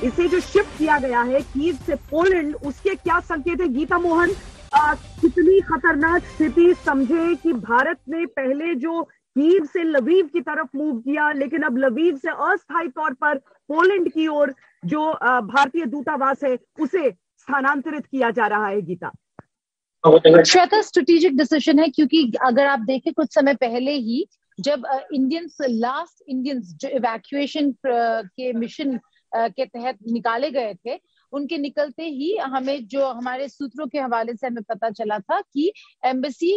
इसे जो शिफ्ट किया गया है कीव से पोलैंड, उसके क्या संकेत है गीता मोहन? कितनी खतरनाक स्थिति समझे कि भारत ने पहले जो कीव से लवीव की तरफ मूव किया, लेकिन अब लवीव से अस्थायी तौर पर पोलैंड की ओर जो भारतीय दूतावास है उसे स्थानांतरित किया जा रहा है। गीता, श्वेता, स्ट्रेटेजिक डिसीजन है, क्योंकि अगर आप देखें कुछ समय पहले ही जब लास्ट इंडियंस जो इवैक्यूएशन के मिशन के तहत निकाले गए थे, उनके निकलते ही हमें जो हमारे सूत्रों के हवाले से हमें पता चला था कि एम्बेसी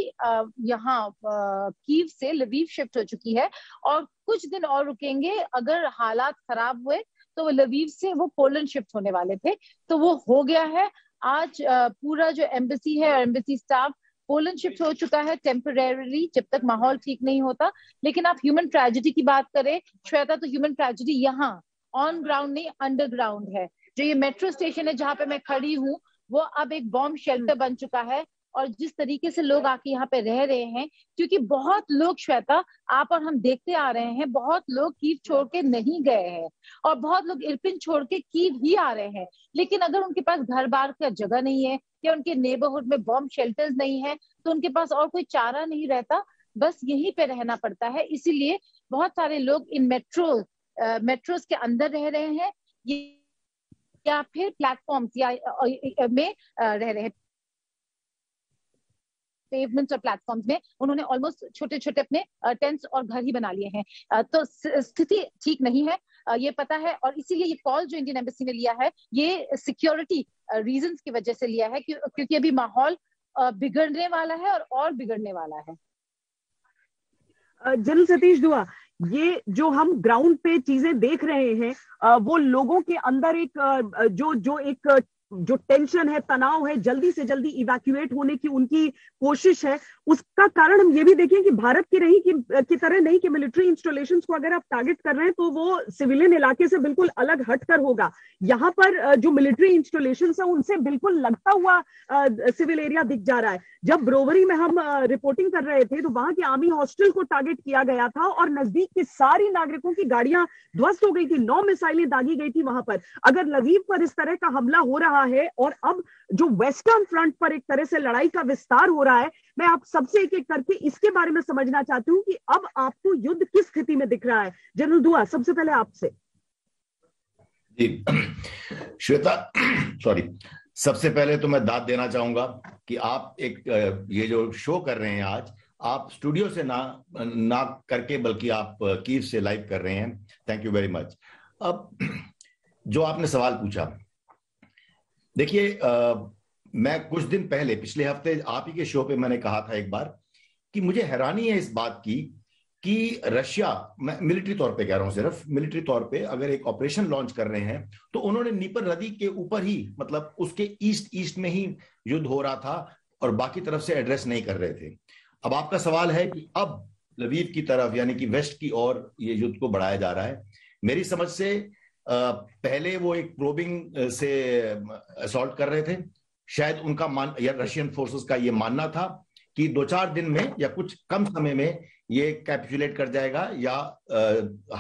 यहाँ कीव से लवीव शिफ्ट हो चुकी है और कुछ दिन और रुकेंगे। अगर हालात खराब हुए तो लवीव से वो पोलैंड शिफ्ट होने वाले थे, तो वो हो गया है। आज पूरा जो एम्बेसी है और एम्बेसी स्टाफ पोलैंड शिफ्ट हो चुका है टेम्परेरीली, जब तक माहौल ठीक नहीं होता। लेकिन आप ह्यूमन ट्रेजेडी की बात करें श्वेता, तो ह्यूमन ट्रेजेडी यहाँ ऑन ग्राउंड नहीं, अंडरग्राउंड है। जो ये मेट्रो स्टेशन है जहाँ पे मैं खड़ी हूँ, वो अब एक बॉम्ब शेल्टर बन चुका है। और जिस तरीके से लोग आके यहाँ पे रह रहे हैं, क्योंकि बहुत लोग, श्वेता, आप और हम देखते आ रहे हैं, बहुत लोग कीव छोड़ के नहीं गए हैं और बहुत लोग इरपिन छोड़ के कीव ही आ रहे हैं। लेकिन अगर उनके पास घर बार का जगह नहीं है या उनके नेबरहुड में बॉम्ब शेल्टर्स नहीं है, तो उनके पास और कोई चारा नहीं रहता, बस यहीं पे रहना पड़ता है। इसीलिए बहुत सारे लोग इन मेट्रोस के अंदर रह रहे हैं या फिर प्लेटफॉर्म्स या में रह रहे हैं, पेवमेंट्स और प्लेटफॉर्म्स में उन्होंने ऑलमोस्ट छोटे छोटे अपने टेंट्स और घर ही बना लिए हैं। तो स्थिति ठीक नहीं है, ये पता है। और इसीलिए ये कॉल जो इंडियन एम्बेसी ने लिया है, ये सिक्योरिटी रीजंस की वजह से लिया है, क्योंकि अभी माहौल बिगड़ने वाला है और बिगड़ने वाला है। जनरल सतीश दुआ, ये जो हम ग्राउंड पे चीजें देख रहे हैं, वो लोगों के अंदर एक जो टेंशन है, तनाव है, जल्दी से जल्दी इवैक्यूएट होने की उनकी कोशिश है। उसका कारण हम ये भी देखें कि भारत की तरह नहीं कि मिलिट्री इंस्टॉलेशंस को अगर आप टारगेट कर रहे हैं तो वो सिविलियन इलाके से बिल्कुल अलग हटकर होगा। यहाँ पर जो मिलिट्री इंस्टॉलेशंस है उनसे बिल्कुल लगता हुआ सिविल एरिया दिख जा रहा है। जब ब्रोवरी में हम रिपोर्टिंग कर रहे थे तो वहां के आर्मी हॉस्टल को टारगेट किया गया था और नजदीक की सारी नागरिकों की गाड़ियां ध्वस्त हो गई थी, 9 मिसाइलें दागी गई थी वहां पर। अगर लवीव पर इस तरह का हमला हो रहा है और अब जो वेस्टर्न फ्रंट पर एक तरह से लड़ाई का विस्तार हो रहा है, मैं आप सबसे एक एक करके इसके बारे में समझना चाहती हूँ कि अब आपको युद्ध किस स्थिति में दिख रहा है। जनरल दुआ, सबसे पहले आपसे। जी श्वेता, सॉरी, सबसे पहले तो मैं दाद देना चाहूंगा कि आप एक ये जो शो कर रहे हैं आज, आप स्टूडियो से ना करके बल्कि आप कीव से लाइव कर रहे हैं। Thank you very much. अब जो आपने सवाल पूछा, देखिए, मैं कुछ दिन पहले, पिछले हफ्ते आप ही के शो पे मैंने कहा था एक बार कि मुझे हैरानी है इस बात की कि रशिया, मैं मिलिट्री तौर पे कह रहा हूं, सिर्फ मिलिट्री तौर पे अगर एक ऑपरेशन लॉन्च कर रहे हैं तो उन्होंने नीपर नदी के ऊपर ही, मतलब उसके ईस्ट में ही युद्ध हो रहा था और बाकी तरफ से एड्रेस नहीं कर रहे थे। अब आपका सवाल है कि अब लवीव की तरफ यानी कि वेस्ट की ओर ये युद्ध को बढ़ाया जा रहा है। मेरी समझ से पहले वो एक प्रोबिंग से असॉल्ट कर रहे थे, शायद उनका या रशियन फोर्सेस का ये मानना था कि 2-4 दिन में या कुछ कम समय में ये कैपिचुलेट कर जाएगा या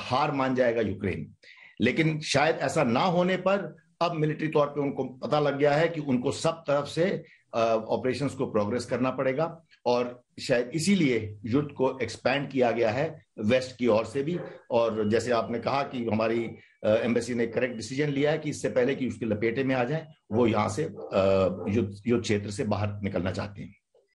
हार मान जाएगा यूक्रेन। लेकिन शायद ऐसा ना होने पर अब मिलिट्री तौर पे उनको पता लग गया है कि उनको सब तरफ से ऑपरेशंस को प्रोग्रेस करना पड़ेगा और शायद इसीलिए युद्ध को एक्सपैंड किया गया है वेस्ट की ओर से भी। और जैसे आपने कहा कि हमारी एम्बेसी ने करेक्ट डिसीजन लिया है कि इससे पहले कि उसके लपेटे में आ जाए, वो यहाँ से युद्ध क्षेत्र से बाहर निकलना चाहते हैं।